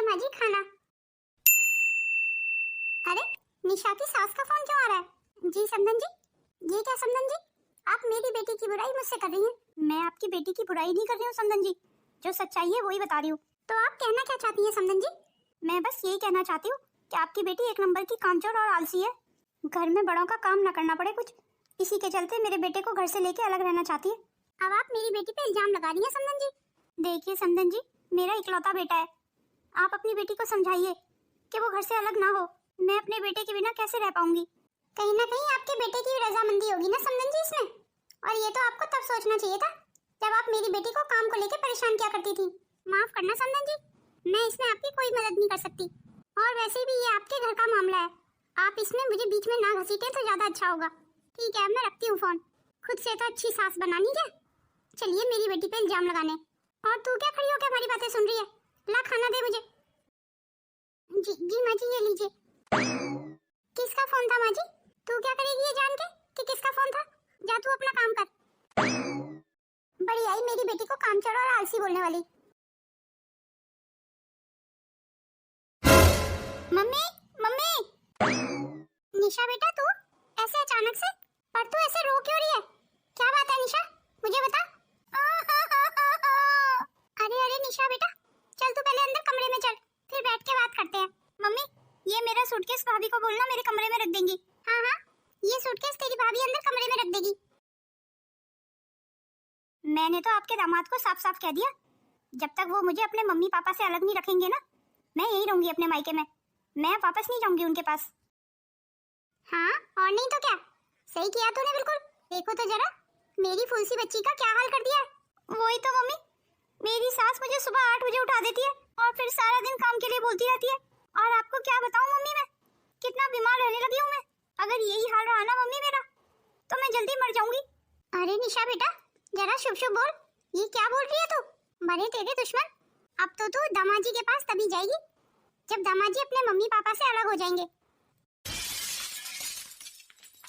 माँ जी खाना। अरे निशा की सास का फोन क्यों आ रहा है? जी समदन जी। ये क्या समदन जी, आप मेरी बेटी की बुराई मुझसे कर रही हैं। मैं आपकी बेटी की बुराई नहीं कर रही हूँ समदन जी, जो सच्चाई है वही बता रही हूँ। तो आप कहना क्या चाहती हैं समदन जी? मैं बस यही कहना चाहती हूँ कि आपकी बेटी एक नंबर की कामचोर और आलसी है। घर में बड़ों का काम ना करना पड़े कुछ, इसी के चलते मेरे बेटे को घर से लेके अलग रहना चाहती है। अब आप मेरी बेटी पे इल्जाम लगा रही हैं समदन जी। देखिए समदन जी, मेरा इकलौता बेटा है, आप अपनी बेटी को समझाइए कि वो घर से अलग ना हो। मैं अपने बेटे के बिना कैसे रह पाऊंगी? कहीं ना कहीं आपके बेटे की रजामंदी होगी ना समदन जी इसमें। और ये तो आपको तब सोचना चाहिए था जब आप मेरी बेटी को काम को लेकर परेशान किया करती थी। माफ करना समदन जी, मैं इसमें आपकी कोई मदद नहीं कर सकती। और वैसे भी ये आपके घर का मामला है, आप इसमें मुझे बीच में ना घसीटें तो ज्यादा अच्छा होगा। ठीक है, मैं रखती हूँ फोन। खुद से तो अच्छी सास बनानी क्या। चलिए मेरी बेटी पे इल्जाम लगाने। और तू क्या खड़ी होकर हमारी बातें सुन रही है? ला खाना दे मुझे। जी माँ जी, ये लीजिए। किसका फोन था माँ जी? तू क्या करेगी ये जान के कि किसका फोन था? जा तू अपना काम कर। बड़ी आई मेरी बेटी को कामचोर और आलसी बोलने वाली। Mummy mummy. निशा बेटा तू ऐसे अचानक से, पर तू ऐसे रो क्यों रही है? क्या बात है निशा, मुझे बता। अरे अरे निशा बेटा, चल तू पहले अंदर कमरे में चल, फिर बैठ के बात करते हैं। मम्मी ये मेरा सूटकेस भाभी को बोलना मेरे कमरे में रख देंगी। हाँ हाँ, ये सूटकेस तेरी भाभी अंदर कमरे में रख देगी। मैंने तो आपके दामाद को साफ साफ कह दिया, जब तक वो मुझे अपने मम्मी पापा से अलग नहीं रखेंगे ना, मैं यही रहूंगी अपने मायके में। मैं वापस नहीं जाऊंगी उनके पास। हाँ और नहीं तो क्या, सही किया तूने बिल्कुल। देखो तो जरा मेरी फूलसी बच्ची का क्या हाल कर दिया है। वही तो मम्मी, मेरी सास मुझे सुबह 8 बजे उठा देती है और फिर सारा दिन काम के लिए बोलती रहती है। और आपको क्या बताऊं मम्मी, मैं कितना बीमार रहने लगी हूँ मैं। अगर यही हाल रहा ना मम्मी मेरा, तो मैं जल्दी मर जाऊंगी। अरे निशा बेटा जरा शुभ शुभ बोल, ये क्या बोल रही है तू? मरे तेरे दुश्मन, अब तो तू दामाजी के पास तभी जाएगी जब दामाजी अपने मम्मी पापा से अलग हो जाएंगे।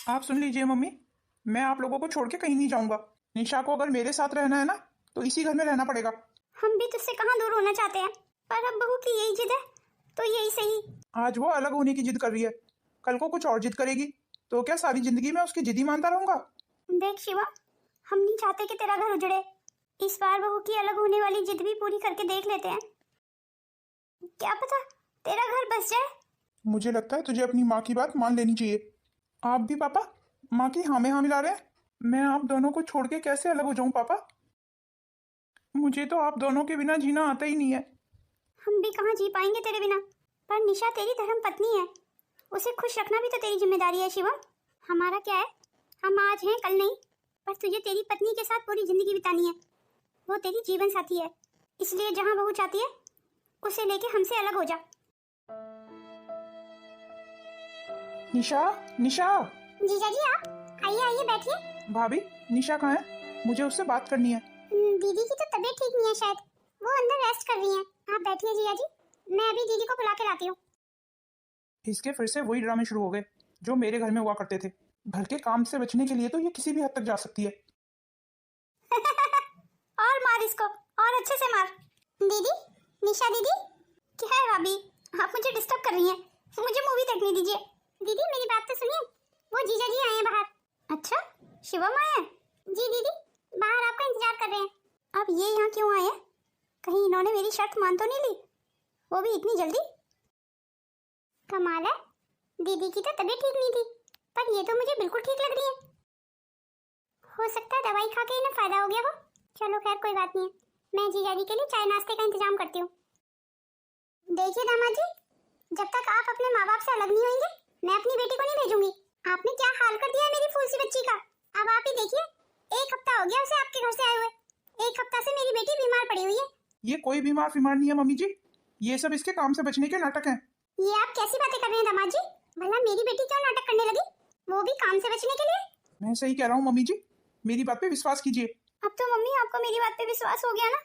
आप सुन लीजिए मम्मी, मैं आप लोगों को छोड़ के कहीं नहीं जाऊंगा। निशा को अगर मेरे साथ रहना है ना तो इसी घर में रहना पड़ेगा। हम भी तुझसे कहाँ दूर होना चाहते हैं, पर अब बहू की यही जिद है तो यही सही। आज वो अलग होने की जिद कर रही है, कल को कुछ और जिद करेगी तो क्या सारी जिंदगी मैं उसकी जिद ही मानता रहूंगा? देख शिवा, हम नहीं चाहते कि तेरा घर उजड़े। इस बार बहू की अलग होने वाली जिद भी पूरी करके देख लेते हैं, क्या पता तेरा घर बस जाए। मुझे लगता है तुझे अपनी माँ की बात मान लेनी चाहिए। आप भी पापा माँ की हाँ में हाँ मिला रहे हैं। मैं आप दोनों को छोड़ के कैसे अलग हो जाऊं पापा? मुझे तो आप दोनों के बिना जीना आता ही नहीं है। हम भी कहाँ जी पाएंगे तेरे बिना, पर निशा तेरी धर्म पत्नी है, उसे खुश रखना भी तो तेरी जिम्मेदारी है शिवम। हमारा क्या है, हम आज हैं कल नहीं, पर तुझे तेरी पत्नी के साथ पूरी जिंदगी बितानी है। वो तेरी जीवन साथी है, इसलिए जहाँ बहू चाहती है उसे लेके हमसे अलग हो जा। निशा निशा। जीजा जी आप आइए आइए बैठिए। भाभी निशा कहाँ है? मुझे उससे बात करनी है। दीदी की तो तबीयत ठीक नहीं है, शायद वो अंदर रेस्ट कर रही हैं। आप बैठिए जीजा जी, मैं अभी दीदी को बुला के लाती हूँ। इसके फिर से वही ड्रामे शुरू हो गए जो मेरे घर में हुआ करते थे। घर के काम से बचने के लिए तो ये किसी भी हद तक जा सकती है। और मार इसको, और अच्छे से मार। दीदी, निशा दीदी। क्या है भाभी, आप मुझे डिस्टर्ब कर रही हैं? मुझे मूवी देखने दीजिए। दीदी मेरी बात तो सुनिए, वो जीजा जी आए हैं बाहर। अच्छा, शिवम आए हैं? जी दीदी, बाहर आपका इंतजार कर रहे हैं। अब ये यहाँ क्यों आए हैं? कहीं इन्होंने मेरी शर्त मान तो नहीं ली, वो भी इतनी जल्दी? कमाल है, दीदी की तो तबीयत ठीक नहीं थी, पर ये तो मुझे बिल्कुल ठीक लग रही है। हो सकता है दवाई खा के इन्हें फायदा हो गया हो। चलो खैर कोई बात नहीं है, मैं जीजा जी के लिए चाय नाश्ते का इंतजाम करती हूँ। देखिए दामाद जी, जब तक आप अपने माँ बाप से अलग नहीं होंगे मैं अपनी बेटी को नहीं भेजूंगी। आपने क्या हाल कर दिया है मेरी फूल सी बच्ची का। अब आप ही देखिए, 1 हफ्ता हो गया उसे आपके घर से आए हुए। 1 हफ्ता से मेरी बेटी बीमार पड़ी हुई है। ये कोई बीमार फीमार नहीं है मम्मी जी, ये सब इसके काम से बचने के नाटक हैं। ये आप कैसी बातें कर रहे हैं दामाद जी? भला मेरी बेटी क्यों नाटक करने लगी, वो भी काम से बचने के लिए? मैं सही कह रहा हूँ मम्मी जी, मेरी बात पे विश्वास कीजिए। अब तो मम्मी आपको मेरी बात पे विश्वास हो गया ना?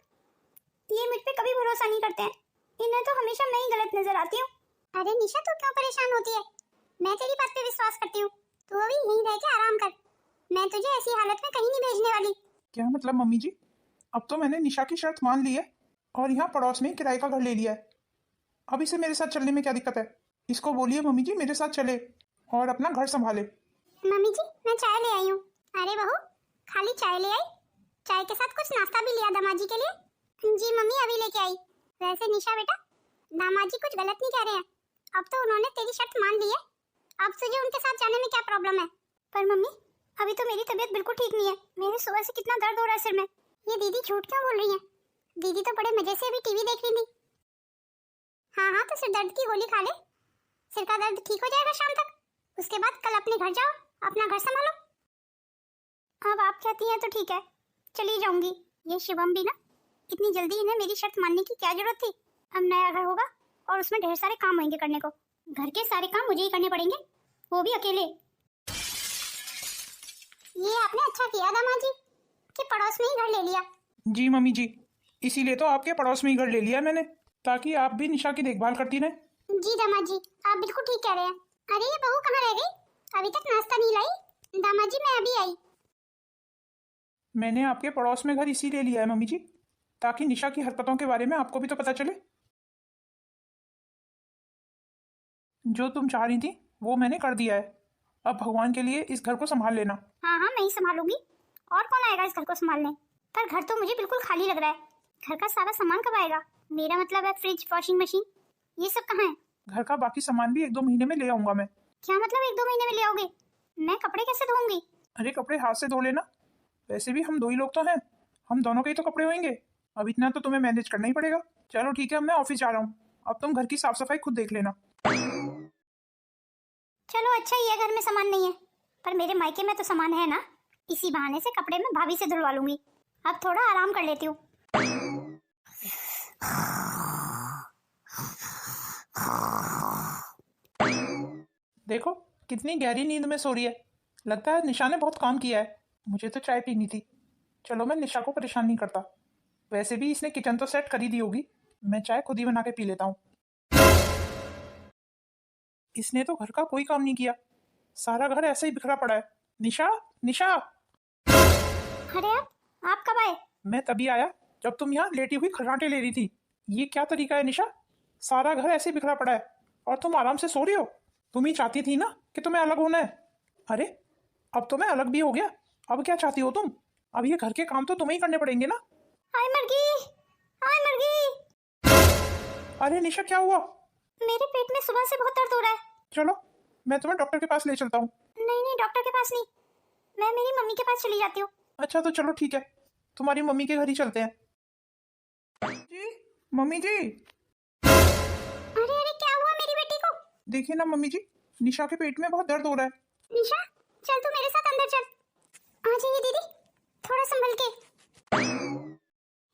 ये मुझ पे कभी भरोसा नहीं करते हैं, इन्हें तो हमेशा मैं ही गलत नजर आती हूँ। अरे निशा तू क्यों परेशान होती है, मैं तेरी बात पे विश्वास करती हूँ। तू अभी यहीं रह के आराम कर, मैं तुझे ऐसी हालत में कहीं नहीं भेजने वाली। क्या मतलब मम्मी जी? अब तो मैंने निशा की शर्त मान ली है और यहाँ पड़ोस में किराए का घर ले लिया है। अब इसे मेरे साथ चलने में क्या दिक्कत है? इसको बोलिए मम्मी जी मेरे साथ चले और अपना घर संभाले। मम्मी जी मैं चाय ले आई हूँ। अरे बहू खाली चाय ले आई? चाय के साथ कुछ नाश्ता भी लिया दामाद जी के लिए? जी मम्मी अभी लेके आई। वैसे निशा बेटा दामाद जी कुछ गलत नहीं कह रहे हैं। अब तो उन्होंने तेरी शर्त मान ली है। अब तुझे उनके साथ जाने में क्या प्रॉब्लम है? पर मम्मी अभी तो मेरी तबीयत बिल्कुल ठीक नहीं है। मेरे सुबह से कितना दर्द हो रहा है सिर में। ये दीदी झूठ क्यों बोल रही है? दीदी तो बड़े मजे से अभी टीवी देख रही थी। हाँ हाँ तो सिर दर्द की गोली खा ले, सिर का दर्द ठीक हो जाएगा शाम तक। उसके बाद कल अपने घर जाओ, अपना घर संभालो। अब आप कहती हैं तो ठीक है, चली जाऊंगी। ये शिवम भी ना, इतनी जल्दी इन्हें मेरी शर्त मानने की क्या जरूरत थी? अब नया घर होगा और उसमें ढेर सारे काम होंगे करने को। घर के सारे काम मुझे ही करने पड़ेंगे, वो भी अकेले। ये आपने अच्छा किया दामाद जी कि पड़ोस में ही घर ले लिया। जी मम्मी जी, इसीलिए तो आपके पड़ोस में ही घर ले लिया मैंने, ताकि आप भी निशा की देखभाल करती रहे। जी दामाद जी आप बिल्कुल ठीक कह रहे हैं। अरे ये बहू कहाँ रह गई? अभी तक नाश्ता नहीं लाई। दामाद जी मैं अभी आई। मैंने आपके पड़ोस में घर इसीलिए लिया है मम्मी जी, ताकि निशा की हरकतों के बारे में आपको भी तो पता चले। जो तुम चाह रही थी वो मैंने कर दिया है। अब भगवान के लिए इस घर को संभाल लेना। हाँ हाँ मैं ही संभालूंगी, और कौन आएगा इस घर को संभालने? पर घर तो मुझे बिल्कुल खाली लग रहा है। घर का सारा सामान कब आएगा? मेरा मतलब है फ्रिज, वॉशिंग मशीन, ये सब कहाँ है? घर का बाकी सामान भी 1-2 महीने में ले आऊंगा मैं। क्या मतलब 1-2 महीने में ले आओगे? मैं कपड़े कैसे धोऊंगी? अरे कपड़े हाथ से धो लेना, वैसे भी हम 2 ही लोग तो हैं, हम दोनों के ही तो कपड़े होंगे। अब इतना तो तुम्हें मैनेज करना ही पड़ेगा। चलो ठीक है, अब मैं ऑफिस जा रहा हूँ, अब तुम घर की साफ सफाई खुद देख लेना। चलो अच्छा ही है घर में सामान नहीं है, पर मेरे मायके में तो सामान है ना। इसी बहाने से कपड़े मैं भाभी से धुलवा लूंगी। अब थोड़ा आराम कर लेती हूँ। देखो कितनी गहरी नींद में सो रही है। लगता है निशा ने बहुत काम किया है। मुझे तो चाय पीनी थी। चलो मैं निशा को परेशान नहीं करता, वैसे भी इसने किचन तो सेट कर ही दी होगी, मैं चाय खुद ही बना के पी लेता हूँ। इसने तो घर का कोई काम नहीं किया, सारा घर ऐसे ही बिखरा पड़ा है। निशा निशा। अरे आप कब आए? मैं तभी आया जब तुम यहाँ लेटी हुई खर्राटे ले रही थी। ये क्या तरीका है निशा? सारा घर ऐसे बिखरा पड़ा है और तुम आराम से सो रही हो। तुम ही चाहती थी ना कि तुम्हें अलग होना है। अरे अब तो मैं अलग भी हो गया, अब क्या चाहती हो तुम? अब ये घर के काम तो तुम्हें ही करने पड़ेंगे ना। हाय मर गई, हाय मर गई। अरे निशा क्या हुआ? मेरे पेट में सुबह से बहुत दर्द हो रहा है। चलो मैं तुम्हें डॉक्टर के पास ले चलता हूँ। नहीं नहीं डॉक्टर के पास नहीं, मैं मेरी मम्मी के पास चली जाती हूँ। अच्छा तो चलो ठीक है, तुम्हारी मम्मी के घर ही चलते हैं। जी मम्मी जी। अरे अरे क्या हुआ मेरी बेटी को? देखिए ना मम्मी जी, निशा के पेट में बहुत दर्द हो रहा है। निशा चल तू मेरे साथ अंदर चल। आ जाइए दीदी, थोड़ा संभल के।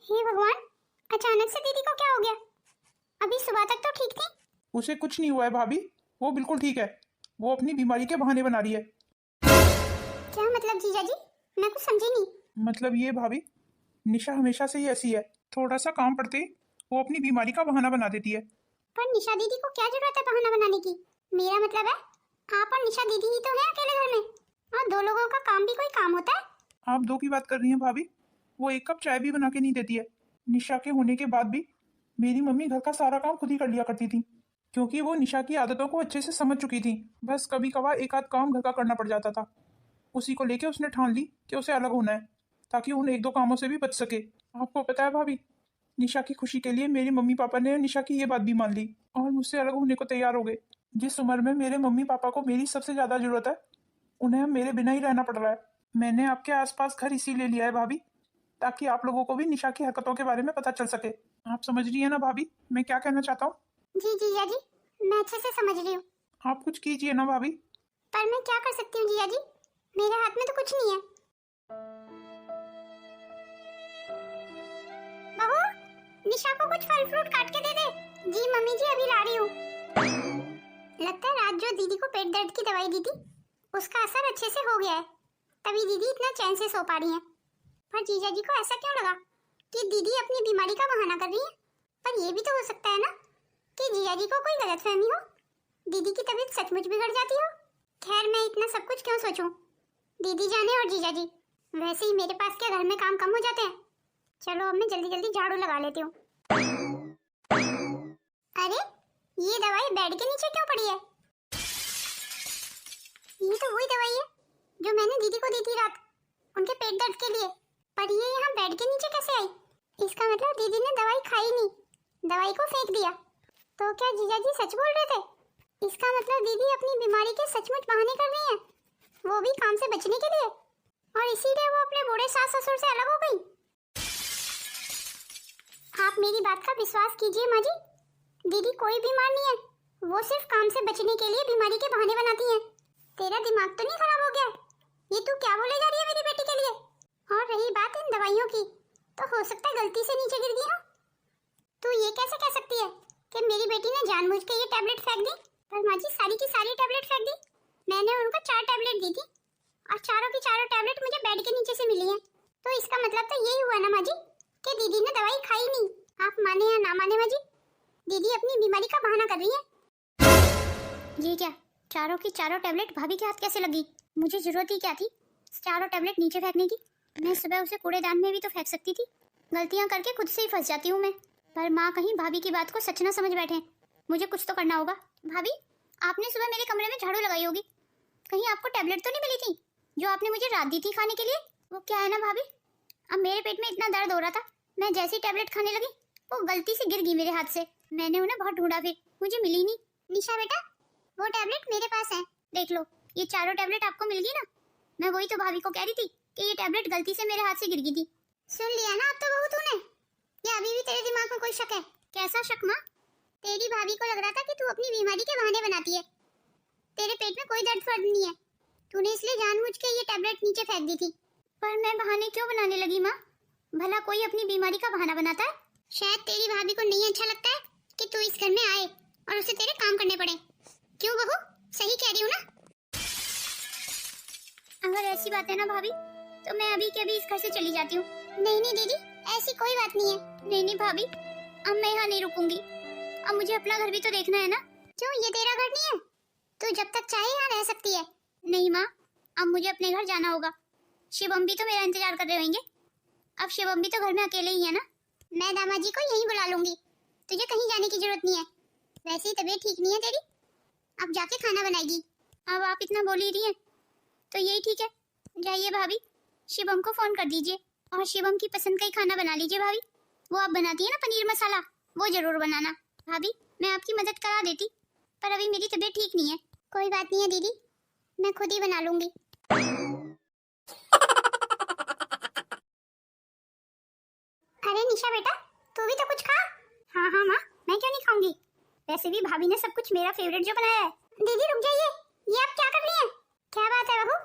हे भगवान, अचानक से दीदी को क्या हो गया? अभी सुबह तक तो ठीक थी। उसे कुछ नहीं हुआ है भाभी, वो बिल्कुल ठीक है। वो अपनी बीमारी के बहाने बना रही है। क्या मतलब जीजा जी? मैं कुछ समझी नहीं। मतलब ये भाभी, निशा हमेशा से ही ऐसी है, थोड़ा सा काम पड़ते ही वो अपनी बीमारी का बहाना बना देती है। पर निशा दीदी को क्या जरूरत है बहाना बनाने की? मेरा मतलब है आप और निशा दीदी ही तो हैं अकेले घर में, और 2 लोगों का काम भी कोई काम होता है? आप 2 की बात कर रही हैं भाभी? वो 1 कप चाय भी बना के नहीं देती है। निशा के होने के बाद भी मेरी मम्मी घर का सारा काम खुद ही कर लिया करती थी, क्योंकि वो निशा की आदतों को अच्छे से समझ चुकी थी। बस कभी कभार एक आध काम घर का करना पड़ जाता था। उसी को लेके उसने ठान ली कि उसे अलग होना है, ताकि उन 1-2 कामों से भी बच सके। आपको पता है भाभी, निशा की खुशी के लिए मेरे मम्मी पापा ने निशा की ये बात भी मान ली और मुझसे अलग होने को तैयार हो गए। जिस उम्र में मेरे मम्मी पापा को मेरी सबसे ज्यादा जरूरत है, उन्हें अब मेरे बिना ही रहना पड़ रहा है। मैंने आपके आसपास घर इसीलिए लिया है भाभी, ताकि आप लोगों को भी निशा की हरकतों के बारे में पता चल सके। आप समझ रही है ना भाभी मैं क्या कहना चाहता हूँ? जी जीजा जी, मैं अच्छे से समझ रही हूँ। आप कुछ कीजिए ना भाभी। पर मैं क्या कर सकती हूँ जीजा जी, मेरे हाथ में तो कुछ नहीं है। बहू, निशा को कुछ फल फ्रूट काट के दे दे। जी मम्मी जी अभी ला रही हूँ। लगता है रात जो दीदी को पेट दर्द की दवाई दी थी उसका असर अच्छे से हो गया है, तभी दीदी इतना चैन से सो पा रही है। पर जीजा जी को ऐसा क्यों लगा कि दीदी अपनी बीमारी का बहाना कर रही है? पर ये भी तो हो सकता है ना कि जीजा जी को कोई गलतफहमी हो, दीदी की तबीयत सचमुच बिगड़ जाती हो। खैर मैं इतना सब कुछ क्यों सोचूं, दीदी जाने और जीजा जी, वैसे ही मेरे पास क्या घर में काम कम हो जाते हैं। चलो अब मैं जल्दी जल्दी झाड़ू लगा लेती हूँ। अरे ये दवाई बेड के नीचे क्यों पड़ी है? ये तो वही दवाई है जो मैंने दीदी को दी थी रात उनके पेट दर्द के लिए, पर ये यहाँ बेड के नीचे कैसे आई? इसका मतलब दीदी ने दवाई खाई नहीं, दवाई को फेंक दिया। तो क्या जीजाजी सच बोल रहे थे? इसका मतलब दीदी अपनी बीमारी के सचमुच बहाने कर रही हैं, वो भी काम से बचने के लिए, और इसीलिए वो अपने बूढ़े सास ससुर से अलग हो गई। आप मेरी बात का विश्वास कीजिए माँ जी, दीदी कोई बीमार नहीं है, वो सिर्फ काम से बचने के लिए बीमारी के बहाने बनाती हैं। तेरा दिमाग तो नहीं खराब हो गया? ये तू क्या बोले जा रही है मेरी बेटी के लिए? और रही बात इन दवाइयों की, तो हो सकता है गलती से नीचे गिर गई हो। तू ये कैसे कह सकती है कि मेरी बेटी ने जानबूझ के ये टैबलेट फेंक दी? पर माँ जी सारी की सारी टैबलेट फेंक दी। मैंने उनको 4 टैबलेट दी थी और चारों की चारों टैबलेट मुझे बेड के नीचे से मिली है। तो इसका मतलब तो यही हुआ ना माँ जी कि दीदी ने दवाई खाई नहीं। आप माने या ना माने माँ जी, दीदी अपनी बीमारी का बहाना कर रही है। ये क्या चारों की चारों टैबलेट भाभी के हाथ कैसे लगी? मुझे जरूरत ही क्या थी चारों टैबलेट नीचे फेंकने की? मैं सुबह उसे कूड़ेदान में भी तो फेंक सकती थी। गलतियां करके खुद से ही फंस जाती हूँ मैं। पर माँ कहीं भाभी की बात को सच ना समझ बैठे। मुझे कुछ तो करना होगा। भाभी आपने सुबह मेरे कमरे में झाड़ू लगाई होगी, कहीं आपको टैबलेट तो नहीं मिली थी जो आपने मुझे रात दी थी खाने के लिए? वो क्या है ना भाभी, अब मेरे पेट में इतना दर्द हो रहा था, मैं जैसी टैबलेट खाने लगी वो गलती से गिर गई मेरे हाथ से। मैंने उन्हें बहुत ढूंढा, फिर मुझे मिली नहीं। निशा बेटा वो टैबलेट मेरे पास है, देख लो। ये चारों टैबलेट आपको मिल गई ना? मैं वही तो भाभी को कह रही थी कि ये टैबलेट गलती से मेरे हाथ से गिर गई थी। सुन लिया ना अब तो बहू तूने? या अभी भी तेरे दिमाग में कोई शक है? कैसा शक माँ? तेरी भाभी को लग रहा था कि तू अपनी बीमारी के बहाने बनाती है, तेरे पेट में कोई दर्द फर्द नहीं है, तूने इसलिए जानबूझ के ये टैबलेट नीचे फेंक दी थी। पर मैं बहाने क्यों बनाने लगी माँ? भला कोई अपनी बीमारी का बहाना बनाता है? शायद तेरी भाभी को नहीं अच्छा लगता है कि तू इस घर में आए और उसे तेरे काम करने पड़े। क्यों बहू, सही कह रही हूँ ना? अगर ऐसी बात है ना भाभी, तो मैं अभी के अभी इस घर से चली जाती हूँ। नहीं नहीं दीदी, ऐसी कोई बात नहीं है। नहीं नहीं भाभी, अब मैं यहाँ नहीं रुकूंगी, अब मुझे अपना घर भी तो देखना है ना। क्यों, ये तेरा घर नहीं है? तू जब तक चाहे यहाँ रह सकती है। नहीं माँ, अब मुझे अपने घर जाना होगा। शिवम भी तो मेरा इंतजार कर रहे होंगे। अब शिवम भी तो घर में अकेले ही है ना। मैं दामाजी को यहीं बुला लूंगी, तुझे कहीं जाने की जरूरत नहीं है। वैसे ही तबीयत ठीक नहीं है तेरी, अब जाके खाना बनाएगी। अब आप इतना बोल ही रही हैं तो यही ठीक है। जाइए भाभी, शिवम को फोन कर दीजिए और शिवम की पसंद का ही खाना बना लीजिए भाभी। वो आप बनाती है ना पनीर मसाला, वो जरूर बनाना। भाभी मैं आपकी मदद करा देती, पर अभी मेरी तबीयत ठीक नहीं है। कोई बात नहीं है दीदी, मैं खुद ही बना लूंगी। अरे निशा बेटा, तू भी तो कुछ खा। हाँ हाँ माँ, मैं क्यों नहीं खाऊंगी? वैसे भी भाभी ने सब कुछ मेरा फेवरेट जो बनाया है। दीदी रुक जाइए, ये आप क्या कर रही हैं? क्या बात है बहू,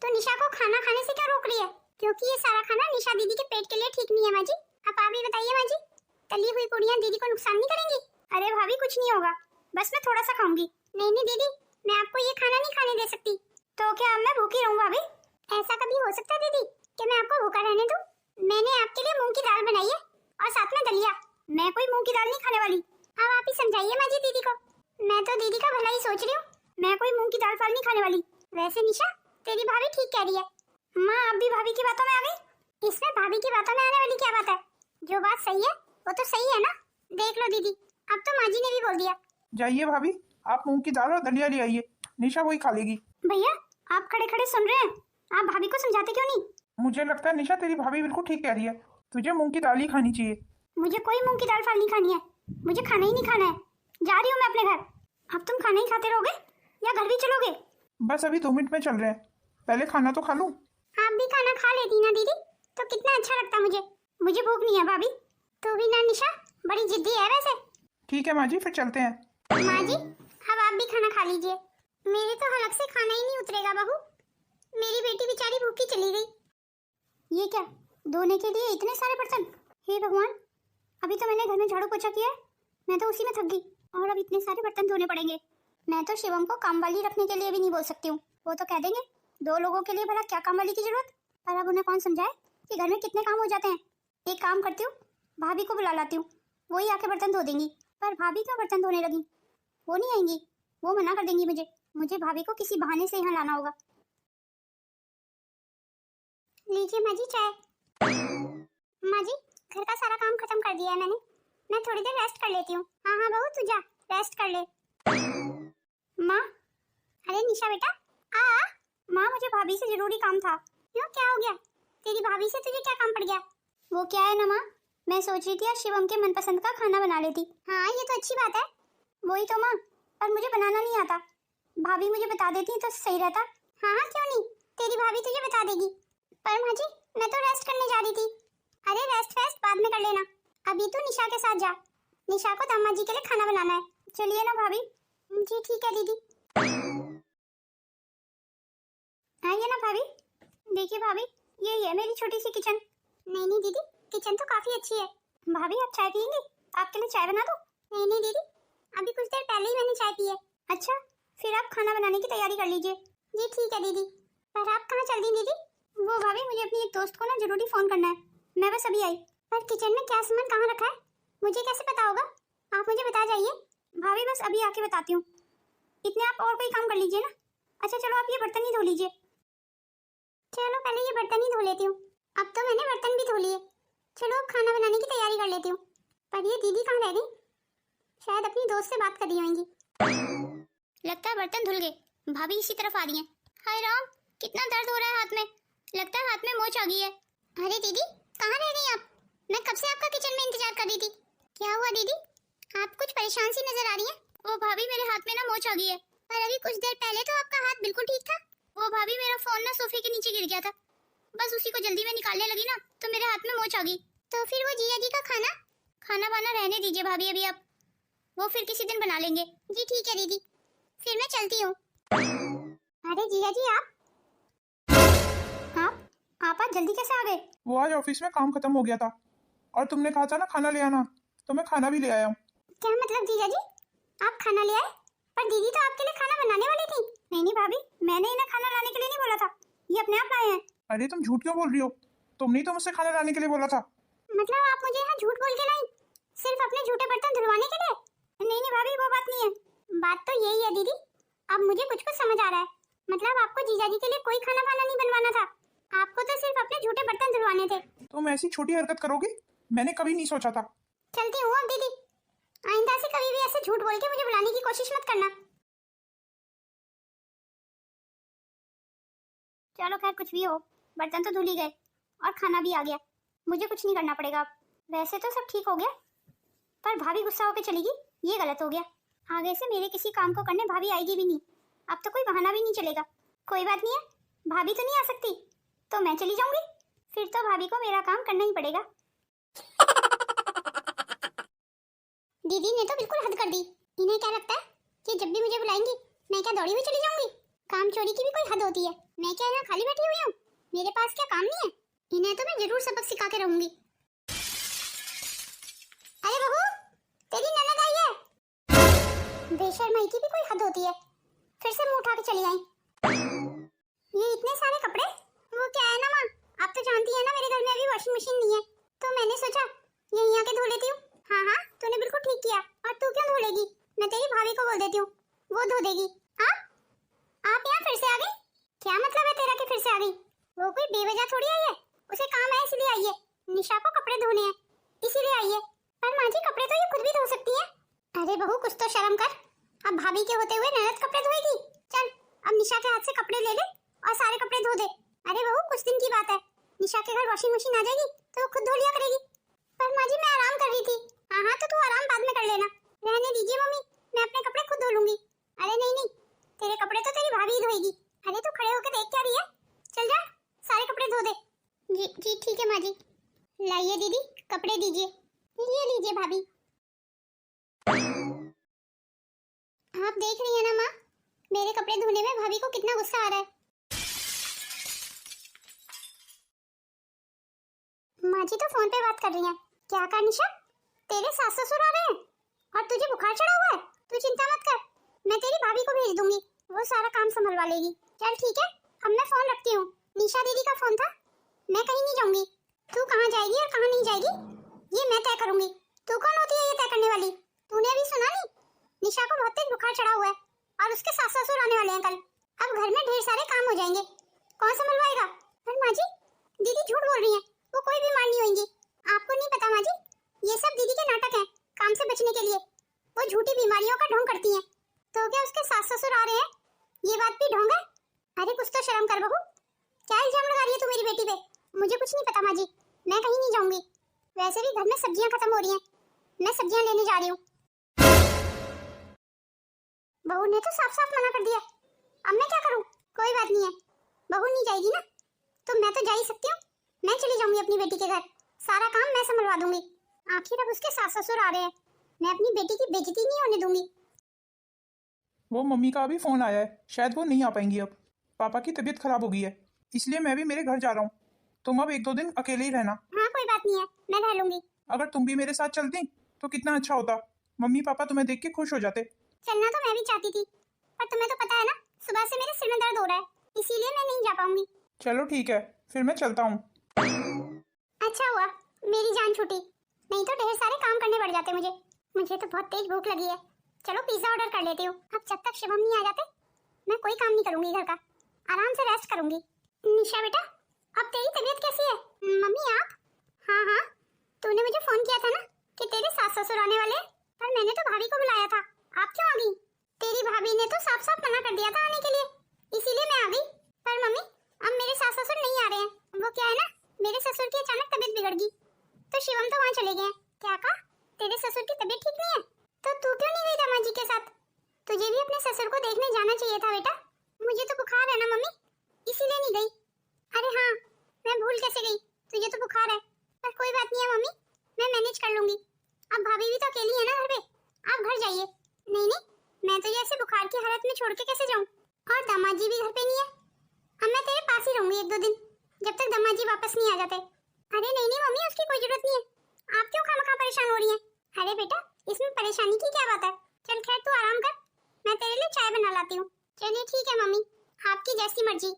तो निशा को खाना खाने से क्यों रोक रही है? क्योंकि ये सारा खाना निशा दीदी के पेट के लिए ठीक नहीं है माँ जी। अब आप ही बताइए माँ जी, तली हुई पूड़ियाँ दीदी को नुकसान नहीं करेंगी? अरे भाभी कुछ नहीं होगा, बस मैं थोड़ा सा खाऊंगी। नहीं नहीं दीदी, मैं आपको ये खाना नहीं खाने दे सकती। तो क्या अब मैं भूखी रहूं भाभी? ऐसा कभी हो सकता है दीदी कि मैं आपको भूखा रहने दूं? मैंने आपके लिए मूंग की दाल बनाई है और साथ में दलिया। मैं कोई मूंग की दाल नहीं खाने वाली। अब आप ही समझाइए माँ जी दीदी को, मैं तो दीदी का भला ही सोच रही हूँ, मैं कोई मूंग की दाल फाल नहीं खाने वाली। वैसे निशा तेरी भाभी ठीक कह रही है। माँ आप भी भाभी की बातों में आ गई? इसमें भाभी की बातों में आने वाली क्या बात है? जो बात सही है वो तो सही है ना। देख लो दीदी, अब तो माँ जी ने भी बोल दिया। जाइए भाभी, आप मूंग की दाल और दलिया ले आइए, निशा वही खा लेगी। भैया आप खड़े खड़े सुन रहे हैं, आप भाभी को समझाते क्यों नहीं? मुझे लगता है निशा तेरी भाभी बिल्कुल ठीक कह रही है, तुझे मूंग की दाल ही खानी चाहिए। मुझे कोई मूंग की दाल फाल नहीं खानी है, मुझे खाना ही नहीं खाना है। जा रही हूँ मैं अपने घर। अब तुम खाना ही खाते रहोगे या घर भी चलोगे? बस अभी 2 मिनट में चल रहे हैं, पहले खाना तो खा लूं। आप भी खाना खा लेती ना दीदी तो कितना अच्छा लगता मुझे। मुझे भूख नहीं है भाभी। तो भी ना निशा बड़ी जिद्दी है वैसे। ठीक है माँ जी, फिर चलते हैं। माँ जी अब आप भी खाना खा लीजिए, मेरे तो हलक से खाना ही नहीं उतरेगा बहू। मेरी बेटी बेचारी भूखी चली गई। ये क्या, धोने के लिए इतने सारे बर्तन? हे भगवान, अभी तो मैंने घर में झाड़ू पोछा किया है, मैं तो उसी में थक गई और अब इतने सारे बर्तन धोने पड़ेंगे। मैं तो शिवम को काम वाली रखने के लिए भी नहीं बोल सकती हूँ, वो तो कह देंगे 2 लोगों के लिए भला क्या काम वाली की जरूरत। पर अब उन्हें कौन समझाए कि घर में कितने काम हो जाते हैं। एक काम करती हूँ, भाभी को बुला लाती हूँ, वही आके बर्तन धो देंगी। पर भाभी क्यों बर्तन धोने लगी? वो नहीं आएंगी, वो मना कर देंगी मुझे भाभी को किसी बहाने से यहाँ लाना होगा। लीजिए माँ जी चाय। माँ जी घर का सारा काम खत्म कर दिया है मैंने, मैं थोड़ी देर रेस्ट कर लेती हूँ। हाँ हाँ हाँ बहू तू जा रेस्ट कर ले। माँ, अरे निशा बेटा आ। माँ मुझे भाभी से जरूरी काम था। क्यों, क्या हो गया? तेरी भाभी से तुझे क्या काम पड़ गया? वो क्या है ना माँ, मैं सोच रही थी आज शिवम के मनपसंद का खाना बना लेती। हाँ ये तो अच्छी बात है। वही तो माँ, पर मुझे बनाना नहीं आता। भाभी मुझे बता देती तो सही रहता। हाँ हाँ क्यों नहीं, तेरी भाभी तुझे बता देगी। पर माँ जी मैं तो रेस्ट करने जा रही थी। अरे रेस्ट वेस्ट बाद में कर लेना, अभी तू निशा के साथ जा। निशा को दामाद जी के लिए खाना बनाना है। चलिए ना भाभी। जी ठीक है दीदी। आइए ना भाभी। देखिए भाभी, यही है मेरी छोटी सी किचन। नहीं नहीं दीदी, किचन तो काफी अच्छी है। भाभी आप चाय पियेंगी? आपके लिए चाय बना दो? नहीं नहीं दीदी, अभी कुछ देर पहले ही मैंने चाय पी है। अच्छा, फिर आप खाना बनाने की तैयारी कर लीजिए। जी ठीक है दीदी। पर आप कहाँ चल रही दीदी? वो भाभी मुझे अपनी एक दोस्त को ना जरूरी फोन करना है, मैं बस अभी आई। पर किचन में क्या सामान कहाँ रखा है, मुझे कैसे पता होगा? आप मुझे बता जाइए। भाभी बस अभी आके बताती हूँ, इतने आप और कोई काम कर लीजिए ना। अच्छा चलो आप ये बर्तन ही धो लीजिए। चलो पहले ये बर्तन ही धो लेती हूँ। अब तो मैंने बर्तन भी धो लिए। चलो अब खाना बनाने की तैयारी कर लेती हूँ। पर ये दीदी कहाँ रह गई? शायद अपनी दोस्त से बात कर रही होंगी। लगता है बर्तन धुल गए, भाभी इसी तरफ आ रही हैं। हाय राम, कितना दर्द हो रहा है हाथ में, लगता है हाथ में मोच आ गई है। अरे दीदी कहाँ रह गई आप? मैं कब से आपका किचन में इंतजार कर रही थी। क्या हुआ दीदी, आप कुछ परेशान सी नजर आ रही हैं। वो भाभी मेरे हाथ में ना मोच आ गई है। पर अभी कुछ देर पहले तो आपका हाथ बिल्कुल ठीक था। वो भाभी मेरा फोन ना सोफे के नीचे गिर गया था, बस उसी को जल्दी में निकालने लगी ना तो मेरे हाथ में मोच आ गई। तो फिर वो जिया जी का खाना वाना रहने दीजिए भाभी, अभी आप वो फिर किसी दिन बना लेंगे। जी ठीक है दीदी, फिर मैं चलती हूँ। अरे जिया जी आप आज जल्दी कैसे आ गए? वो आज ऑफिस में काम खत्म हो गया था और तुमने कहा था ना खाना ले आना, तो मैं खाना भी ले आया हूँ। क्या मतलब जीजा जी, आप खाना ले आए? पर दीदी तो आपके लिए खाना बनाने वाली थी। नहीं नहीं भाभी, मैंने इन्हें खाना लाने के लिए नहीं बोला था, ये अपने आप लाए हैं। अरे तुम झूठ क्यों बोल रही हो? तुमने ही तो मुझसे खाना लाने के लिए बोला था। मतलब आप मुझे यहाँ झूठ बोल के लाई, सिर्फ अपने झूठे बर्तन धुलवाने के लिए? नहीं नहीं भाभी वो बात नहीं है, बात तो यही है दीदी। अब मुझे कुछ कुछ समझ आ रहा है। मतलब आपको जीजा जी के लिए कोई खाना वाना नहीं बनवाना था, आपको तो सिर्फ अपने झूठे बर्तन धुलवाने थे। तुम ऐसी छोटी हरकत करोगे, मैंने कभी नहीं सोचा था। चलती हूँ अब दीदी, आइंदा से कभी भी ऐसे झूठ बोल के मुझे बुलाने की कोशिश मत करना। चलो खैर कुछ भी हो, बर्तन तो धुल ही गए और खाना भी आ गया, मुझे कुछ नहीं करना पड़ेगा अब। वैसे तो सब ठीक हो गया, पर भाभी गुस्सा होकर चलेगी, ये गलत हो गया। आगे से मेरे किसी काम को करने भाभी आएगी भी नहीं, अब तो कोई बहाना भी नहीं चलेगा। कोई बात नहीं है, भाभी तो नहीं आ सकती तो मैं चली जाऊंगी, फिर तो भाभी को मेरा काम करना ही पड़ेगा। दीदी ने तो बिल्कुल हद कर दी। इन्हें क्या लगता है कि जब भी मुझे बुलाएंगी मैं क्या दौड़ी हुई चली जाऊंगी? काम चोरी की भी कोई हद होती है। मैं क्या यहाँ खाली बैठी हुई हूँ, मेरे पास क्या काम नहीं है? इन्हें तो मैं जरूर सबक सिखा के रहूंगी। अरे बहू, तेरी ननद आई है। बेशर्माई की भी कोई हद होती है, फिर से मुंह उठा के चली आई। ये इतने सारे कपड़े, वो क्या है ना माँ, आप तो जानती है ना मेरे घर में अभी वॉशिंग मशीन नहीं है, तो मैंने सोचा यहीं आके धो लेती हूँ। हाँ हाँ तूने बिल्कुल ठीक किया, और तू क्यों धो लेगी, मैं तेरी भाभी को बोल देती हूँ, वो धो देगी। हाँ आप यहाँ फिर से आ गई? क्या मतलब है तेरा कि फिर से आ गई? वो कोई बेवजह थोड़ी आई है, उसे काम है इसलिए आई है। निशा को कपड़े धोने हैं इसीलिए आई है। पर माँ जी कपड़े तो ये खुद भी धो सकती है। अरे बहू कुछ तो शर्म कर, अब भाभी के होते हुए ननद कपड़े धोएगी? चल अब निशा के हाथ से कपड़े ले ले और सारे कपड़े धो दे। अरे बहू कुछ दिन की बात है, निशा के घर वॉशिंग मशीन आ जाएगी तो वो खुद धो लिया करेगी। पर माँ जी मैं आराम कर रही थी। हाँ हाँ तो तू आराम बाद में कर लेना, रहने दीजिए मम्मी, मैं अपने कपड़े खुद धो लूंगी। अरे नहीं नहीं, तेरे कपड़े तो तेरी भाभी ही धोएगी। अरे तू खड़े होकर देख क्या रही है, चल जा सारे कपड़े धो दे। जी जी ठीक है माँ जी। लाइए दीदी कपड़े दीजिए, ये लीजिए भाभी। आप देख रही है ना माँ, मेरे कपड़े धोने में भाभी को कितना गुस्सा आ रहा है। माँ जी तो फोन पे बात कर रही हैं। क्या कहा निशा, तेरे सास ससुर आ रहे हैं और तुझे बुखार चढ़ा हुआ है? तू चिंता मत कर, मैं तेरी भाभी को भेज दूंगी, वो सारा काम संभलवा लेगी। चल ठीक है, अब मैं फोन रखती हूँ। निशा दीदी का फोन था, मैं कहीं नहीं जाऊंगी। तू कहाँ जाएगी और कहाँ नहीं जाएगी ये मैं तय करूंगी। तू कौन होती है ये तय करने वाली? तूने अभी सुना नहीं, निशा को बहुत तेज बुखार चढ़ा हुआ है और उसके सास ससुर आने वाले हैं कल। अब घर में ढेर सारे काम हो जाएंगे, कौन संभलवाएगा? पर माँ जी दीदी झूठ बोल रही है, वो कोई बीमार नहीं होंगी। आपको नहीं पता माँ जी, ये सब दीदी के नाटक हैं काम से बचने के लिए। वो झूठी बीमारियों का ढोंग करती हैं। तो क्या उसके सास ससुर आ रहे हैं, ये बात भी ढोंग है? अरे कुछ तो शर्म कर बहू, क्या इल्जाम लगा रही है तू मेरी बेटी पे? मुझे कुछ नहीं पता माँ जी, मैं कहीं नहीं जाऊंगी। वैसे भी घर में सब्जियां खत्म हो रही हैं, मैं सब्जियां लेने जा रही हूँ। बहू ने तो साफ साफ मना कर दिया, अब मैं क्या करूँ? कोई बात नहीं है, बहू नहीं जाएगी ना तो मैं तो जा ही सकती हूँ। मैं चली जाऊंगी अपनी बेटी के घर, सारा काम मैं संभलवा दूंगी। आखिर अब उसके सास ससुर आ रहे हैं, मैं अपनी बेटी की बेइज्जती नहीं होने दूंगी। वो मम्मी का अभी फ़ोन आया है, शायद वो नहीं आ पाएंगी अब। पापा की तबीयत खराब हो गई है, इसलिए मैं भी मेरे घर जा रहा हूँ। तुम अब 1-2 दिन अकेले ही रहना। हाँ कोई बात नहीं है, मैं रह लूंगी। अगर तुम भी मेरे साथ चलती तो कितना अच्छा होता, मम्मी पापा तुम्हें देख के खुश हो जाते। चलना तो मैं भी चाहती थी, पर तुम्हें तो पता है ना, सुबह से मेरे सिर में दर्द हो रहा है, इसीलिए मैं नहीं जा पाऊंगी। चलो ठीक है, फिर मैं चलता हूँ। अच्छा हुआ मेरी जान छूटी, नहीं तो ढेर सारे काम करने पड़ जाते मुझे। मुझे तो बहुत तेज भूख लगी है, चलो पिज्जा ऑर्डर कर लेती हूँ। अब जब तक शिवम नहीं आ जाते मैं कोई काम नहीं करूंगी घर का, आराम से रेस्ट करूंगी। निशा बेटा, अब तेरी तबीयत कैसी है? मम्मी आप? हाँ हाँ, तूने मुझे फोन किया था ना कि तेरे सास ससुर आने वाले हैं, पर मैंने तो भाभी को बुलाया था, आप क्यों आ गई? तेरी भाभी ने तो साफ साफ मना कर दिया था आने के लिए, इसीलिए मैं आ गई। पर मम्मी अब मेरे सास ससुर नहीं आ रहे हैं, वो क्या है ना, मेरे ससुर की अचानक तबीयत बिगड़ गई तो शिवम तो वहाँ चले गए। क्या कहा? तेरे ससुर की तबीयत ठीक नहीं है? तो तू क्यों नहीं गई दामाद जी के साथ? तुझे भी अपने ससुर को देखने जाना चाहिए था बेटा। मुझे तो बुखार है ना मम्मी, इसीलिए नहीं गई। अरे हाँ, मैं भूल कैसे गई, तुझे तो बुखार है। पर कोई बात नहीं है मम्मी, मैं मैनेज कर लूंगी। अब भाभी भी तो अकेली है ना घर पे, आप घर जाइए। नहीं नहीं, मैं तो ये ऐसे बुखार की हालत में छोड़ के कैसे जाऊं? और दामाद जी भी घर पे नहीं है, अब मैं तेरे पास ही रहूंगी 1-2 दिन, जब तक दामाद जी वापस नहीं आ जाते। अरे नहीं नहीं मम्मी, उसकी कोई जरूरत नहीं है, आप क्यों खामखा परेशान हो रही हैं? अरे बेटा, इसमें परेशानी की क्या बात है? चल खैर तू आराम कर, मैं तेरे लिए चाय बना लाती हूँ। चलिए ठीक है मम्मी, आपकी जैसी मर्जी।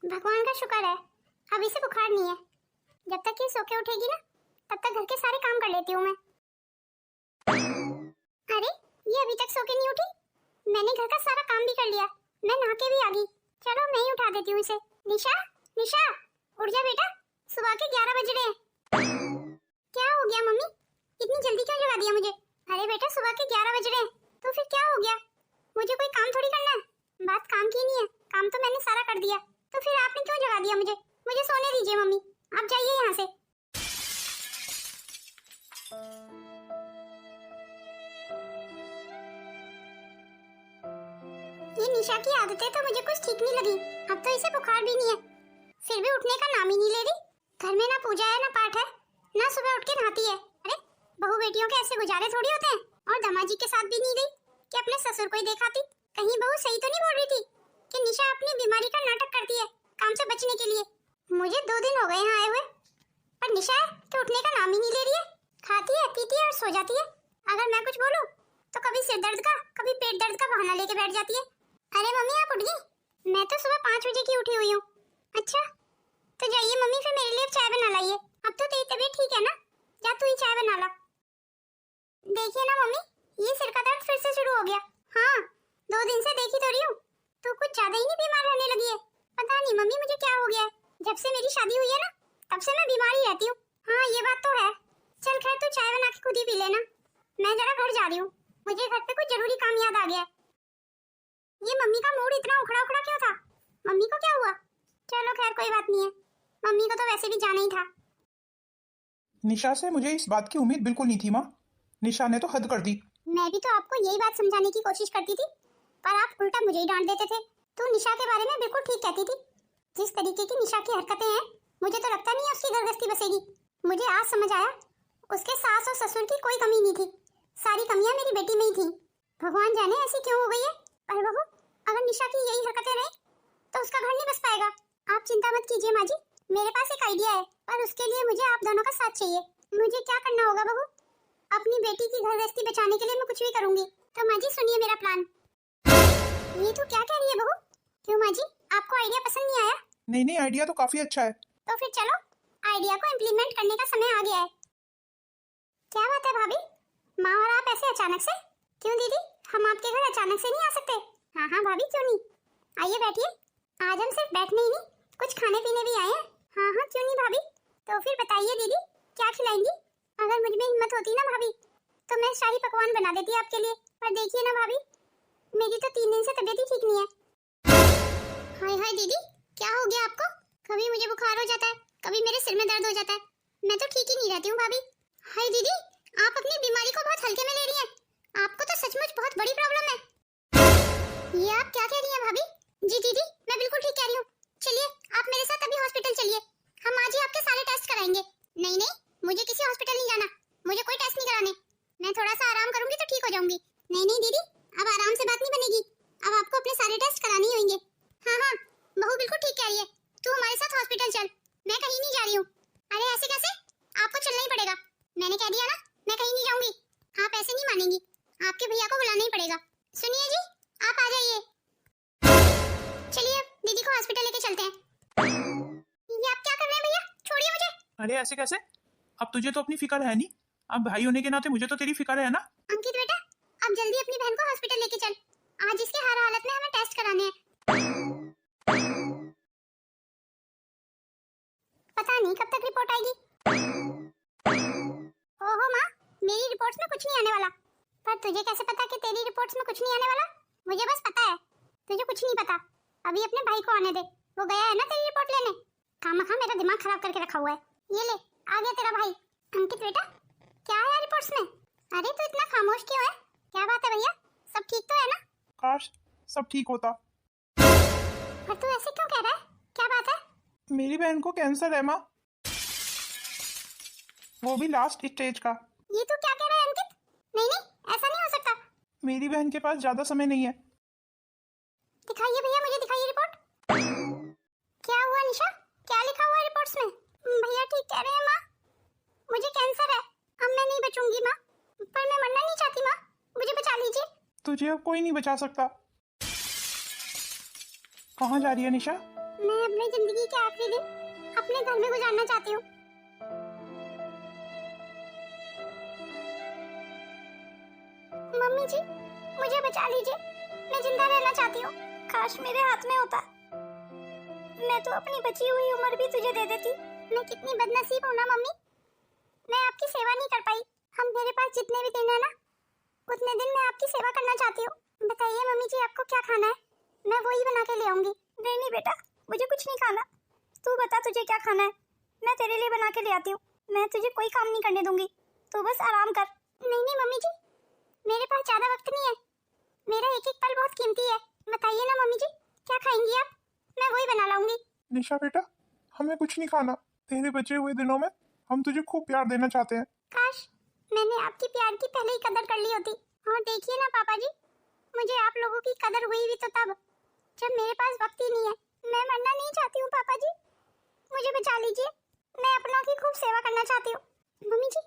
भगवान का शुक्र है अब इसे बुखार नहीं है, जब तक ये सो के उठेगी ना तब तक घर के सारे काम कर लेती हूँ मैं। अरे ये अभी तक सो के नहीं उठी, मैंने घर का सारा काम भी कर लिया, मैं नहा के भी आ गई। चलो मैं ही उठा देती हूँ इसे। निशा निशा उठ जा बेटा, सुबह के 11 बज रहे हैं। क्या हो गया मम्मी, इतनी जल्दी क्यों जगा दिया मुझे? अरे बेटा सुबह के 11 बज रहे हैं तो फिर क्या हो गया, मुझे कोई काम थोड़ी करना है। बात काम की नहीं है, काम तो मैंने सारा कर दिया, तो फिर आपने क्यों जगा दिया मुझे? मुझे सोने दीजिए मम्मी, आप जाइए यहाँ से। ये निशा की आदतें तो मुझे कुछ ठीक नहीं लगी, अब तो इसे बुखार भी नहीं है, फिर भी उठने का नाम ही नहीं ले रही। घर में ना पूजा है ना पाठ है, ना सुबह उठ के नहाती है। अरे बहू बेटियों के ऐसे गुजारे थोड़ी होते हैं। और दामाद जी के साथ भी नहीं गई कि अपने ससुर को ही देखाती। कहीं बहू सही तो नहीं बोल रही थी कि निशा अपनी बीमारी का नाटक करती है काम से बचने के लिए? मुझे 2 दिन हो गए यहाँ आए हुए, पर निशा तो उठने का नाम ही नहीं ले रही है, खाती है पीती है और सो जाती है। अगर मैं कुछ बोलूं तो कभी सिर दर्द का कभी पेट दर्द का बहाना लेके बैठ जाती है। अरे मम्मी आप उठ गई? मैं तो सुबह 5 बजे की उठी हुई हूँ। अच्छा तो जाइए मम्मी, फिर मेरे लिए चाय बना लाइए, अब तो तेरी तबीयत ठीक है ना, जा तू ही चाय बना ला। देखिए ना मम्मी, ये सिर का दर्द फिर से शुरू हो गया। हाँ 2 दिन से देखी तो रही हूँ, तू कुछ ज्यादा ही नहीं बीमार रहने लगी है। पता नहीं मम्मी मुझे क्या हो गया है, जब से मेरी शादी हुई है ना तब से मैं बीमार ही रहती हूँ। हाँ ये बात तो है। चल खैर तू चाय बना के खुद ही पी लेना, मैं जरा घर जा रही हूँ, मुझे घर पे कुछ जरूरी काम याद आ गया है। ये मम्मी का मूड इतना उखड़ा उखड़ा क्यों था, मम्मी को क्या हुआ? चलो खैर कोई बात नहीं है, मम्मी को तो वैसे भी जाना ही था। निशा से मुझे इस बात की उम्मीद बिल्कुल नहीं थी माँ, निशा ने तो हद कर दी। मैं भी तो आपको यही बात समझाने की कोशिश करती थी, पर आप उल्टा मुझे ही डांट देते थे। तू निशा के बारे में बिल्कुल ठीक कहती थी, जिस तरीके की निशा की हरकतें हैं मुझे तो लगता नहीं है उसकी घरगृहस्थी बसेगी। मुझे आज समझ आया, उसके सास और ससुर की कोई कमी नहीं थी, सारी कमियां मेरी बेटी में ही थी। भगवान जाने ऐसी क्यों हो गई है। पर बहू अगर निशा की यही हरकतें रही तो उसका घर नहीं बस पाएगा। आप चिंता मत कीजिए माँ जी, मेरे पास एक आइडिया है, पर उसके लिए मुझे आप दोनों का साथ चाहिए। मुझे क्या करना होगा बहू? अपनी बेटी की घरगृहस्थी बचाने के लिए मैं कुछ भी करूंगी। तो माँ जी सुनिए मेरा प्लान। ये तो क्या कह रही है बहू? क्यों माँ जी, आपको आइडिया पसंद नहीं आया? नहीं नहीं, आइडिया तो काफी अच्छा है। तो फिर चलो आइडिया को इम्प्लीमेंट करने का समय आ गया है। क्या बात है भाभी, माँ और आप ऐसे अचानक से? क्यों दीदी, हम आपके घर अचानक से नहीं आ सकते? हाँ हाँ भाभी क्यों नहीं, आइए बैठिए। आज हम सिर्फ बैठने ही नहीं, कुछ खाने पीने भी आए हैं। हाँ हाँ क्यों नहीं भाभी। तो फिर बताइए दीदी क्या खिलाएंगी? अगर मुझ में हिम्मत होती ना भाभी तो मैं शाही पकवान बना देती आपके लिए, पर देखिए ना भाभी, मेरी तो 3 दिन से तबीयत ही ठीक नहीं है। हाय हाय दीदी, क्या हो गया आपको? कभी मुझे बुखार हो जाता है, कभी मेरे सिर में दर्द हो जाता है, मैं तो ठीक ही नहीं रहती हूँ भाभी। हाय दीदी, आप अपनी बीमारी को बहुत हल्के में ले रही हैं, आपको तो सचमुच बहुत बड़ी प्रॉब्लम है। ये आप क्या कह रही हैं भाभी? जी दीदी, मैं बिल्कुल ठीक कह रही हूँ। चलिए आप मेरे साथ अभी हॉस्पिटल चलिए, हम आज ही आपके सारे टेस्ट कराएंगे। नहीं नहीं, मुझे किसी हॉस्पिटल नहीं जाना, मुझे कोई टेस्ट नहीं कराने, मैं थोड़ा सा आराम करूंगी तो ठीक हो जाऊंगी। नहीं नहीं दीदी, अब आराम से बात नहीं बनेगी, अब आपको अपने सारे टेस्ट कराने ही होंगे। हाँ हाँ, बहू बिल्कुल ठीक कह रही है, तू हमारे साथ हॉस्पिटल चल, मैं कहीं नहीं जा रही हूँ। अरे ऐसे कैसे, आपको चलना ही पड़ेगा, मैंने कह दिया ना, मैं कहीं नहीं जाऊंगी। आप ऐसे नहीं मानेंगी, आपके भैया को बुलाना ही पड़ेगा। सुनिए जी, आप आ जाइए। चलिए दीदी को हॉस्पिटल लेके चलते हैं। ये आप क्या कर रहे हैं भैया, छोड़िए मुझे। अरे ऐसे कैसे, अब तुझे तो अपनी फिक्र है नहीं, अब भाई होने के नाते मुझे तो तेरी फिक्र है ना। अंकित बेटा, अब जल्दी अपनी बहन को हॉस्पिटल लेके चल, आज इसके हर हालत में हमें टेस्ट कराने हैं। पता नहीं कब तक रिपोर्ट आएगी। ओहो माँ, मेरी रिपोर्ट्स में कुछ नहीं आने वाला। पर तुझे कैसे पता कि तेरी रिपोर्ट्स में कुछ नहीं आने वाला? मुझे बस पता है, तुझे कुछ नहीं पता। अभी अपने भाई को आने दे, वो गया है ना तेरी रिपोर्ट लेने। खामखा मेरा दिमाग खराब करके रखा हुआ है। ये ले, आ गया तेरा भाई। अंकित बेटा, क्या है रिपोर्ट्स में? अरे तू इतना खामोश क्यों है? क्या बात है भैया, सब ठीक तो है ना? काश सब ठीक होता। पर तू ऐसे क्यों कह रहा है, क्या बात है? मेरी बहन को कैंसर है माँ, वो भी लास्ट स्टेज का। ये तू क्या कह रहा है अंकित? नहीं नहीं, ऐसा नहीं हो सकता। मेरी बहन के पास ज्यादा समय नहीं है। दिखाइए भैया, मुझे दिखाइए रिपोर्ट। क्या हुआ निशा, क्या लिखा हुआ है रिपोर्ट्स में? भैया ठीक कह रहे हैं माँ, मुझे कैंसर है, अब मैं नहीं बचूंगी माँ, पर मैं मरना नहीं चाहती माँ, मुझे बचा लीजिए। तुझे अब कोई नहीं बचा सकता। कहाँ जा रही है निशा? मैं अपनी जिंदगी के आखिरी दिन अपने घर में गुजारना चाहती हूँ। मम्मी जी, मुझे बचा लीजिए, मैं जिंदा रहना चाहती हूँ। काश मेरे हाथ में होता, मैं तो अपनी बची हुई उम्र भी तुझे दे देती। मैं कितनी बदनसीब हूँ ना मम्मी, मैं आपकी सेवा नहीं कर पाई। हम मेरे पास जितने भी दिन है ना, उतने दिन मैं आपकी सेवा करना चाहती हूँ। बताइए मम्मी जी, आपको क्या खाना है, मैं वही बना के ले आऊंगी। नहीं नहीं बेटा, मुझे कुछ नहीं खाना, तू बता तुझे क्या खाना है, मैं तेरे लिए बना के ले आती हूँ। मैं तुझे कोई काम नहीं करने दूंगी, तू बस आराम कर। नहीं नहीं मम्मी जी, मेरे पास ज्यादा वक्त नहीं है, मेरा एक एक पल बहुत कीमती है। बताइए ना मम्मी जी, क्या खाएंगी आप, मैं वही बना लाऊंगी। निशा बेटा, हमें कुछ नहीं खाना, तेरे बचे हुए दिनों में हम तुझे खूब प्यार देना चाहते हैं। काश मैंने आपकी प्यार की पहले ही कदर कर ली होती। और देखिए ना पापा जी, मुझे आप लोगों की कदर हुई भी तो तब, जब मेरे पास वक्त ही नहीं है। मैं मरना नहीं चाहती हूँ पापा जी, मुझे बचा लीजिए, मैं अपनों की खूब सेवा करना चाहती हूँ। मम्मी जी,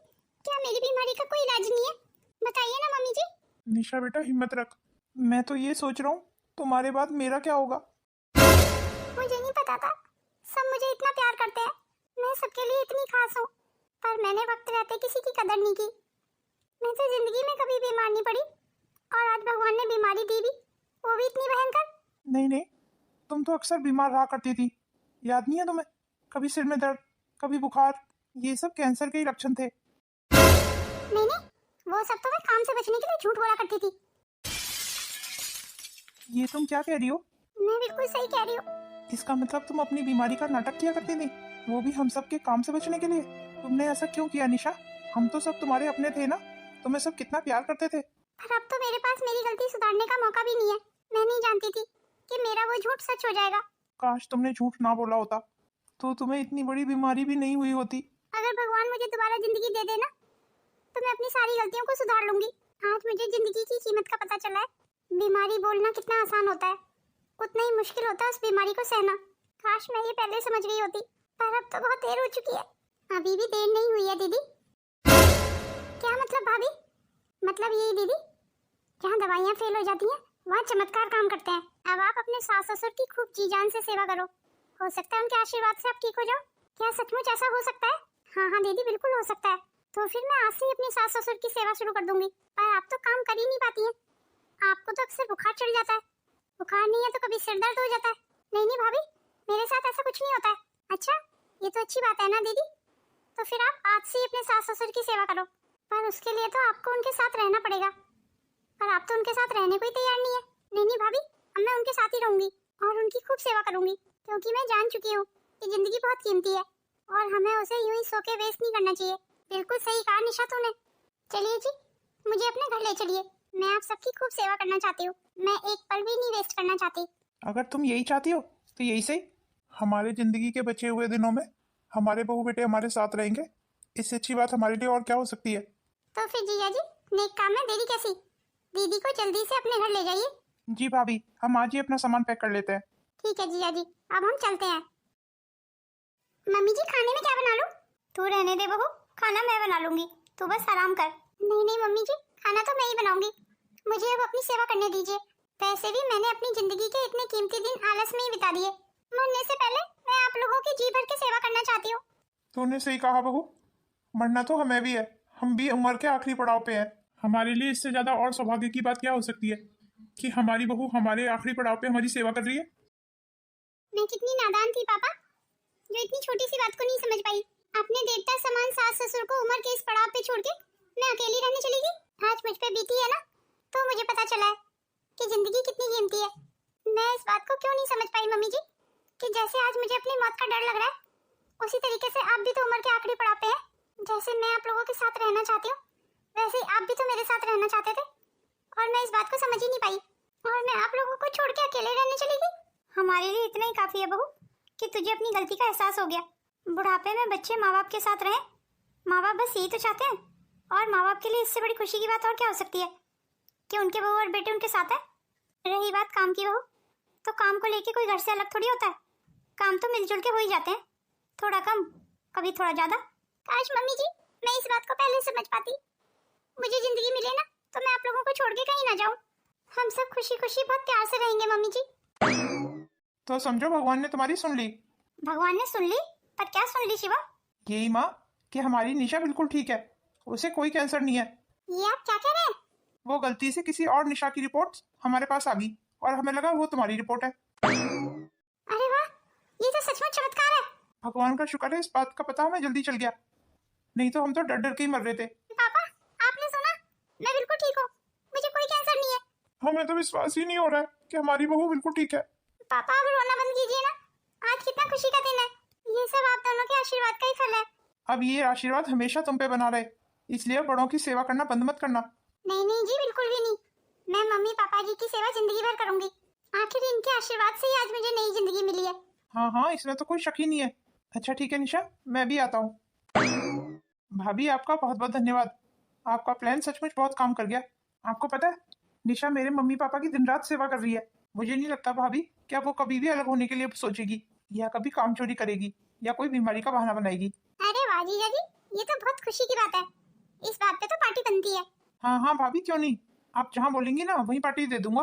क्या मेरी बीमारी का कोई इलाज नहीं है? बताइए ना मम्मी जी। निशा बेटा हिम्मत रख, मैं तो ये सोच रहा हूँ तुम्हारे बाद मेरा क्या होगा। मुझे नहीं पता था, सब मुझे इतना प्यार करते हैं, मैं सबके लिए इतनी खास हूँ, पर मैंने वक्त रहते किसी की कदर नहीं की। मैं तो जिंदगी में कभी बीमार नहीं पड़ी, और आज भगवान ने बीमारी दी भी, वो भी इतनी भयंकर। नहीं नहीं, तुम तो अक्सर बीमार रहा करती थी, याद नहीं है तुम्हें? कभी सिर में दर्द, कभी बुखार, ये सब कैंसर के ही लक्षण थे। नहीं नहीं, वो सब तो मैं काम से बचने के लिए झूठ बोला करती थी। ये तुम क्या कह रही हो? मैं बिल्कुल सही कह रही हूँ। इसका मतलब तुम अपनी बीमारी का नाटक किया करती थी, वो भी हम सब के काम से बचने के लिए। तुमने ऐसा क्यों किया निशा? हम तो सब तुम्हारे अपने थे ना, तुम्हें सब कितना प्यार करते थे। पर अब तो मेरे पास मेरी गलती सुधारने का मौका भी नहीं है। मैं नहीं जानती थी कि मेरा वो झूठ सच हो जाएगा। काश तुमने झूठ ना बोला होता, तो तुम्हें इतनी बड़ी बीमारी भी नहीं हुई होती। अगर भगवान मुझे दोबारा जिंदगी दे देना, तो मैं अपनी सारी गलतियों को सुधार लूंगी। आज मुझे जिंदगी की कीमत का पता चला है। बीमारी बोलना कितना आसान होता है, उतना ही मुश्किल होता है उस बीमारी को सहना। काश मैं ये पहले समझ गई होती, पर अब तो बहुत देर हो चुकी है। अभी भी देर नहीं हुई है दीदी। क्या मतलब भाभी? मतलब यही दीदी, जहाँ दवाइयाँ फेल हो जाती हैं, वहाँ चमत्कार काम करते हैं। अब आप अपने सास ससुर की खूब जी जान से सेवा करो, हो सकता है उनके आशीर्वाद से आप ठीक हो जाओ। क्या सचमुच ऐसा हो सकता है? हाँ हाँ दीदी, बिल्कुल हो सकता है। तो फिर मैं आज से ही अपनी सास ससुर की सेवा शुरू कर दूंगी। पर आप तो काम कर ही नहीं पाती हैं, आपको तो अक्सर बुखार चढ़ जाता है, बुखार नहीं है तो कभी सिर दर्द हो जाता है। नहीं नहीं भाभी, मेरे साथ ऐसा कुछ नहीं होता है। अच्छा, ये तो अच्छी बात है ना दीदी, तो फिर आप आज से ही अपने सास ससुर की सेवा करो, पर उसके लिए तो आपको उनके साथ रहना पड़ेगा। पर आप तो उनके साथ रहने को ही तैयार नहीं है। नहीं भाभी, अब मैं उनके साथ ही रहूंगी और उनकी खूब सेवा करूंगी, क्योंकि मैं जान चुकी हूँ कि जिंदगी बहुत कीमती है और हमें उसे यूं ही सो के वेस्ट नहीं करना चाहिए। बिल्कुल सही कहा निशा तूने। चलिए जी, मुझे अपने घर ले चलिए। मैं आप सबकी खूब सेवा करना चाहती हूँ, मैं एक पल भी नहीं वेस्ट करना चाहती। अगर तुम यही चाहती हो तो यही सही। हमारे जिंदगी के बचे हुए दिनों में हमारे बहू बेटे हमारे साथ रहेंगे, इससे अच्छी बात हमारे लिए और क्या हो सकती है। तो फिर जीजा जी, नेक काम में देरी कैसी? दीदी को जल्दी से अपने घर ले जाइए। जी भाभी, हम आज ही अपना सामान पैक कर लेते हैं। ठीक है जीजा जी, अब हम चलते हैं। मम्मी जी, खाने में क्या बना लूं? तू रहने दे बहू, खाना मैं बना लूंगी, तू बस आराम कर। नहीं नहीं मम्मी जी, खाना तो मैं ही बनाऊंगी, मुझे अब अपनी सेवा करने दीजिए। वैसे भी मैंने अपनी जिंदगी के इतने कीमती दिन आलस में ही बिता दिए। मरने से पहले मैं आप लोगों की जी भर के सेवा करना चाहती हूँ। तूने सही कहा बहू, मरना तो हमें भी है, हम भी उम्र के आखिरी पड़ाव पे हैं। हमारे लिए इससे ज्यादा और सौभाग्य की बात क्या हो सकती है कि हमारी बहू हमारे आखिरी पड़ाव पे हमारी सेवा कर रही है। मैं कितनी नादान थी पापा, जो इतनी छोटी सी बात को नहीं समझ पाई। अपने देवता समान सास ससुर को उम्र के इस पड़ाव पे छोड़ के मैं अकेली रहने चली गई। आज मुझ पे बीती है ना, तो मुझे पता चला है कि जिंदगी कितनी कीमती है। मैं इस बात को क्यों नहीं समझ पाई मम्मी जी, कि जैसे आज मुझे अपनी मौत का डर लग रहा है, उसी तरीके से आप भी तो उम्र के आखिरी पड़ाव पे हैं। जैसे मैं आप लोगों के साथ रहना चाहती हूँ, वैसे ही आप भी तो मेरे साथ रहना चाहते थे, और मैं इस बात को समझ ही नहीं पाई, और मैं आप लोगों को छोड़ के अकेले रहने चली गई। हमारे लिए इतना ही काफी है बहू कि तुझे अपनी गलती का एहसास हो गया। बुढ़ापे में बच्चे माँ बाप के साथ रहें, माँ बाप बस यही तो चाहते हैं, और माँ बाप के लिए इससे बड़ी खुशी की बात और क्या हो सकती है कि उनके बहू और बेटे उनके साथ है। रही बात काम की बहू, तो काम को लेके कोई घर से अलग थोड़ी होता है, काम तो मिलजुल के हो ही जाते हैं, थोड़ा कम कभी थोड़ा ज्यादा। काश मम्मी जी मैं इस बात को पहले समझ पाती। मुझे जिंदगी मिले ना तो मैं आप लोगों को छोड़ के कहीं ना जाऊं। हम सब खुशी खुशी बहुत प्यार से रहेंगे मम्मी जी। तो समझो भगवान ने तुम्हारी सुन ली। भगवान ने सुन ली? पर क्या सुन ली शिवा? यही माँ कि हमारी निशा बिल्कुल ठीक है, उसे कोई कैंसर नहीं है। ये आप क्या कह रहे हैं? वो गलती से किसी और निशा की रिपोर्ट हमारे पास आ गई और हमें लगा वो तुम्हारी रिपोर्ट है। अरे वाह, ये तो सचमुच चमत्कार है। भगवान का शुक्र है इस बात का पता हमें जल्दी चल गया, नहीं तो हम तो डर डर के ही मर रहे थे। पापा, आपने सुना? मैं बिल्कुल ठीक हूँ, मुझे कोई कैंसर नहीं है। हमें तो विश्वास ही नहीं हो रहा है कि हमारी बहू बिल्कुल ठीक है। पापा अब रोना बंद कीजिए ना, आज कितना खुशी का दिन है। ये सब आप दोनों के आशीर्वाद का ही फल है। अब ये आशीर्वाद हमेशा तुम पे बना रहे, इसलिए बड़ों की सेवा करना बंद मत करना। नहीं नहीं जी, बिल्कुल भी नहीं। मैं मम्मी पापा जी की सेवा जिंदगी भर करूंगी। आखिर इनके आशीर्वाद से ही आज मुझे नई जिंदगी मिली है। हाँ हाँ, इसमें तो कोई शक ही नहीं है। अच्छा ठीक है निशा, मैं भी आता हूँ। भाभी आपका बहुत बहुत धन्यवाद, आपका प्लान सचमुच बहुत काम कर गया। आपको पता है निशा मेरे मम्मी पापा की दिन रात सेवा कर रही है। मुझे नहीं लगता भाभी क्या वो कभी भी अलग होने के लिए सोचेगी, या कभी काम चोरी करेगी, या कोई बीमारी का बहाना बनाएगी। अरे वाह जीजा जी, ये तो बहुत खुशी की बात है। इस बात पे तो पार्टी बनती है। हाँ हाँ भाभी, क्यों नहीं, आप जहाँ बोलेंगी ना वहीं पार्टी दे दूंगा।